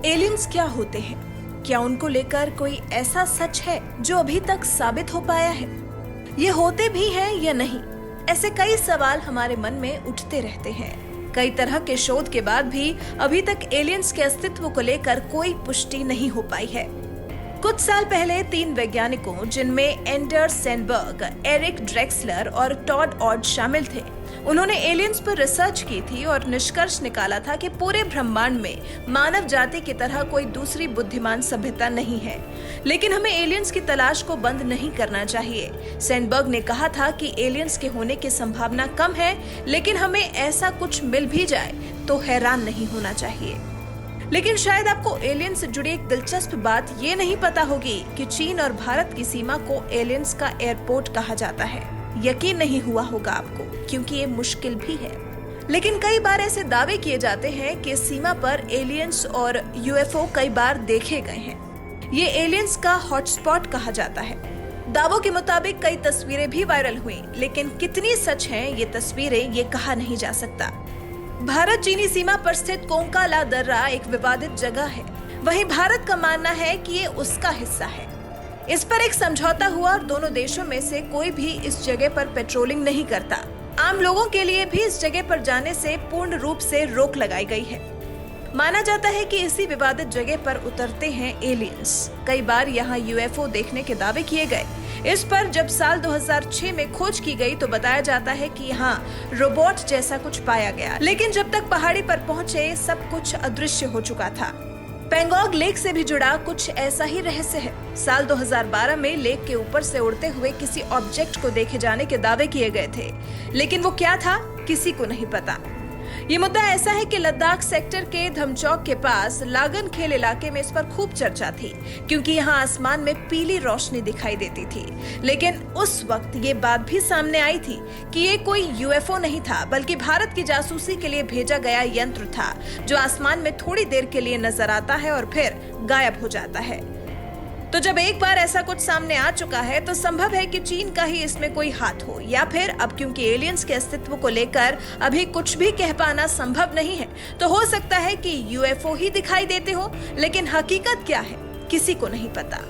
Aliens क्या होते हैं? क्या उनको लेकर कोई ऐसा सच है जो अभी तक साबित हो पाया है? ये होते भी हैं या नहीं? ऐसे कई सवाल हमारे मन में उठते रहते हैं। कई तरह के शोध के बाद भी अभी तक एलियंस के अस्तित्व को लेकर कोई पुष्टि नहीं हो पाई है। कुछ साल पहले 3 वैज्ञानिकों, जिनमें एंडर्स सेनबर्ग, एरिक ड्रेक्सलर और टॉड ऑड शामिल थे, उन्होंने एलियंस पर रिसर्च की थी और निष्कर्ष निकाला था कि पूरे ब्रह्मांड में मानव जाति की तरह कोई दूसरी बुद्धिमान सभ्यता नहीं है। लेकिन हमें एलियंस की तलाश को बंद नहीं करना चाहिए। सेनबर्ग ने कहा था कि एलियंस के होने की संभावना कम है, लेकिन हमें ऐसा कुछ मिल भी जाए तो हैरान नहीं होना चाहिए। लेकिन शायद आपको एलियन से जुड़ी एक दिलचस्प बात ये नहीं पता होगी कि चीन और भारत की सीमा को एलियंस का एयरपोर्ट कहा जाता है। यकीन नहीं हुआ होगा आपको, क्योंकि ये मुश्किल भी है। लेकिन कई बार ऐसे दावे किए जाते हैं कि सीमा पर एलियंस और यूएफओ कई बार देखे गए हैं। ये एलियंस का हॉटस्पॉट कहा जाता है। दावों के मुताबिक कई तस्वीरें भी वायरल हुई, लेकिन कितनी सच हैं ये तस्वीरें, ये कहा नहीं जा सकता। भारत चीनी सीमा पर स्थित कोंका ला दर्रा एक विवादित जगह है। वहीं भारत का मानना है कि ये उसका हिस्सा है। इस पर एक समझौता हुआ और दोनों देशों में से कोई भी इस जगह पर पेट्रोलिंग नहीं करता। आम लोगों के लिए भी इस जगह पर जाने से पूर्ण रूप से रोक लगाई गई है। माना जाता है कि इसी विवादित जगह पर उतरते हैं एलियंस। कई बार यहाँ यूएफओ देखने के दावे किए गए। इस पर जब साल 2006 में खोज की गई तो बताया जाता है कि यहाँ रोबोट जैसा कुछ पाया गया, लेकिन जब तक पहाड़ी पर पहुंचे सब कुछ अदृश्य हो चुका था। पेंगोंग लेक से भी जुड़ा कुछ ऐसा ही रहस्य है। साल 2012 में लेक के ऊपर से उड़ते हुए किसी ऑब्जेक्ट को देखे जाने के दावे किए गए थे, लेकिन वो क्या था किसी को नहीं पता। ये मुद्दा ऐसा है कि लद्दाख सेक्टर के धमचौक के पास लागन खेल इलाके में इस पर खूब चर्चा थी, क्योंकि यहाँ आसमान में पीली रोशनी दिखाई देती थी। लेकिन उस वक्त ये बात भी सामने आई थी कि ये कोई यूएफओ नहीं था, बल्कि भारत की जासूसी के लिए भेजा गया यंत्र था, जो आसमान में थोड़ी देर के लिए नजर आता है और फिर गायब हो जाता है। तो जब एक बार ऐसा कुछ सामने आ चुका है तो संभव है कि चीन का ही इसमें कोई हाथ हो, या फिर अब क्योंकि एलियंस के अस्तित्व को लेकर अभी कुछ भी कह पाना संभव नहीं है, तो हो सकता है कि यूएफओ ही दिखाई देते हो, लेकिन हकीकत क्या है किसी को नहीं पता।